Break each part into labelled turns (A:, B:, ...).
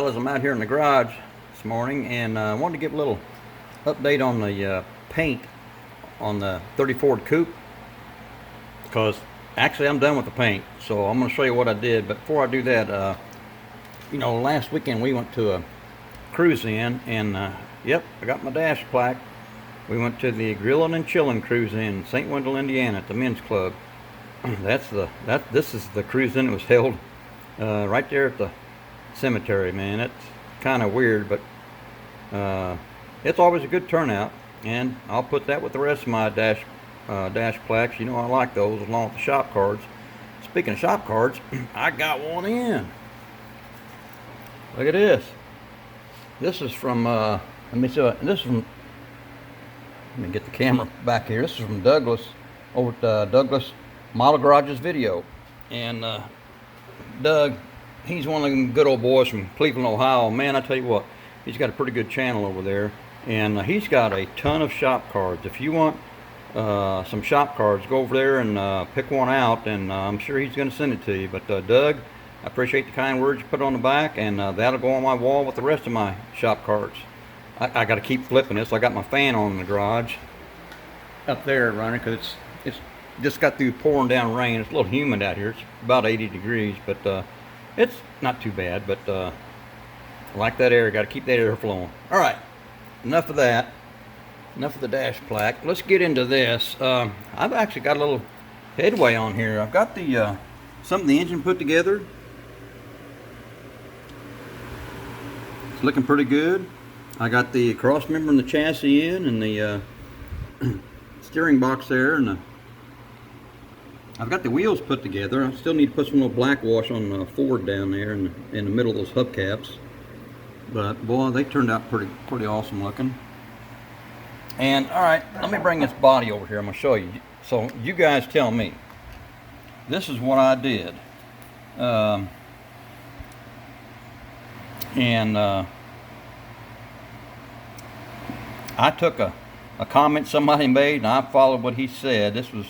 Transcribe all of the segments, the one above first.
A: Fellas, I'm out here in the garage this morning, and I wanted to give a little update on the paint on the 30 Ford Coupe, because actually I'm done with the paint, so I'm going to show you what I did. But before I do that, last weekend we went to a cruise in, and yep, I got my dash plaque. We went to the Grillin' and Chillin' cruise in St. Wendell, Indiana, at the men's club. This is the cruise in that was held right there at the cemetery, man. It's kind of weird, but it's always a good turnout, and I'll put that with the rest of my dash plaques. You know, I like those along with the shop cards. Speaking of shop cards, I got one in. Look at this. This is from let me get the camera back here. This is from Douglas over at Douglas Model Garage's video, and Doug, he's one of them good old boys from Cleveland, Ohio. Man, I tell you what, he's got a pretty good channel over there, and he's got a ton of shop cards. If you want some shop cards, go over there and pick one out, and I'm sure he's going to send it to you. But Doug, I appreciate the kind words you put on the back, and that'll go on my wall with the rest of my shop cards. I got to keep flipping this. I got my fan on in the garage up there running, because it's just got through pouring down rain. It's a little humid out here. It's about 80 degrees, but it's not too bad. But I like that air. Got to keep that air flowing. All right, enough of that. Enough of the dash plaque. Let's get into this. I've actually got a little headway on here. I've got the some of the engine put together. It's looking pretty good. I got the cross member and the chassis in, and the steering box there, and I've got the wheels put together. I still need to put some little black wash on the Ford down there in the middle of those hubcaps. But boy, they turned out pretty awesome looking. And all right, let me bring this body over here. I'm gonna show you. So you guys tell me. This is what I did. I took a comment somebody made, and I followed what he said. This was,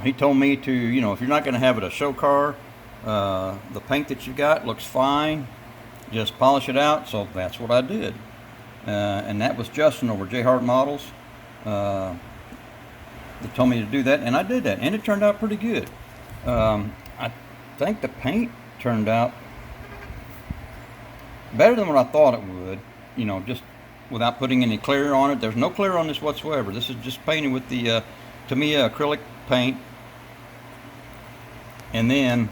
A: he told me to, if you're not going to have it a show car, the paint that you got looks fine, just polish it out. So that's what I did. And that was Justin over J Hart Models that told me to do that, and I did that, and it turned out pretty good. I think the paint turned out better than what I thought it would, just without putting any clear on it. There's no clear on this whatsoever. This is just painted with the Tamiya acrylic paint. And then,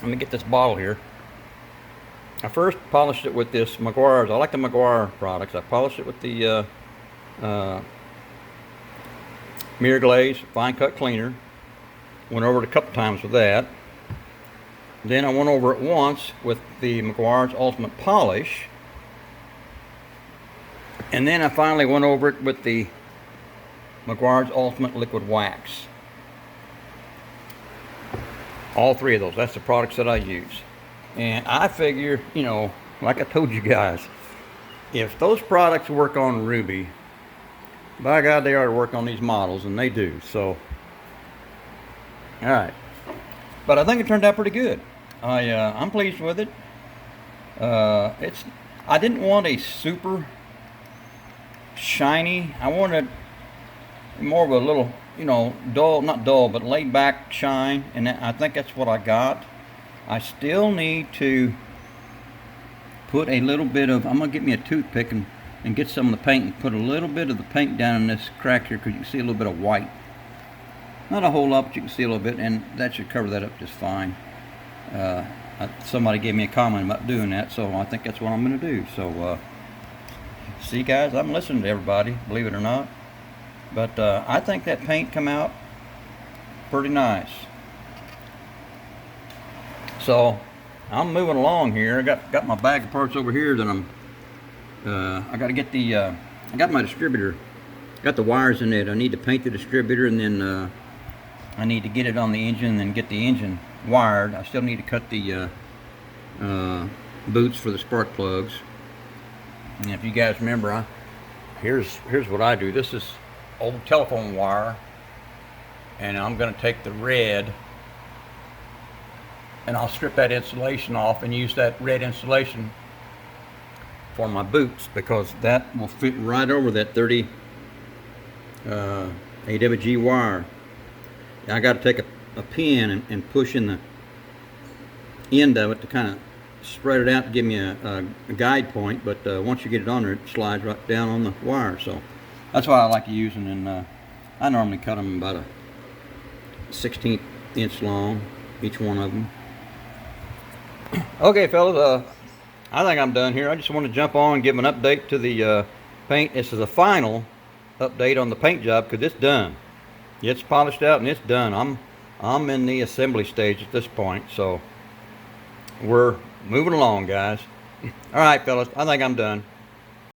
A: let me get this bottle here. I first polished it with this Meguiar's. I like the Meguiar products. I polished it with the mirror glaze fine cut cleaner. Went over it a couple times with that. Then I went over it once with the Meguiar's Ultimate Polish. And then I finally went over it with the Meguiar's Ultimate Liquid Wax. All three of those. That's the products that I use. And I figure, like I told you guys, if those products work on Ruby, by God, they ought to work on these models, and they do. So, all right. But I think it turned out pretty good. I'm pleased with it. I didn't want a super shiny. I wanted more of a little, dull, not dull, but laid back shine, and I think that's what I got. I still need to put a little bit of, I'm going to get me a toothpick and get some of the paint and put a little bit of the paint down in this crack here, because you can see a little bit of white. Not a whole lot, but you can see a little bit, and that should cover that up just fine. Somebody gave me a comment about doing that, so I think that's what I'm going to do. So, see guys, I'm listening to everybody, believe it or not. But I think that paint come out pretty nice. So I'm moving along here. I got my bag of parts over here that I got to get the I got my distributor. Got the wires in it. I need to paint the distributor, and then I need to get it on the engine and get the engine wired. I still need to cut the boots for the spark plugs. And if you guys remember, here's what I do. This is old telephone wire, and I'm going to take the red and I'll strip that insulation off and use that red insulation for my boots, because that will fit right over that 30 AWG wire. I got to take a pin and push in the end of it to kind of spread it out to give me a guide point, but once you get it on there, it slides right down on the wire. So that's why I like using, and I normally cut them about a 1/16 inch long, each one of them. Okay, fellas, I think I'm done here. I just want to jump on and give an update to the paint. This is a final update on the paint job because it's done. It's polished out and it's done. I'm in the assembly stage at this point, so we're moving along, guys. All right, fellas, I think I'm done.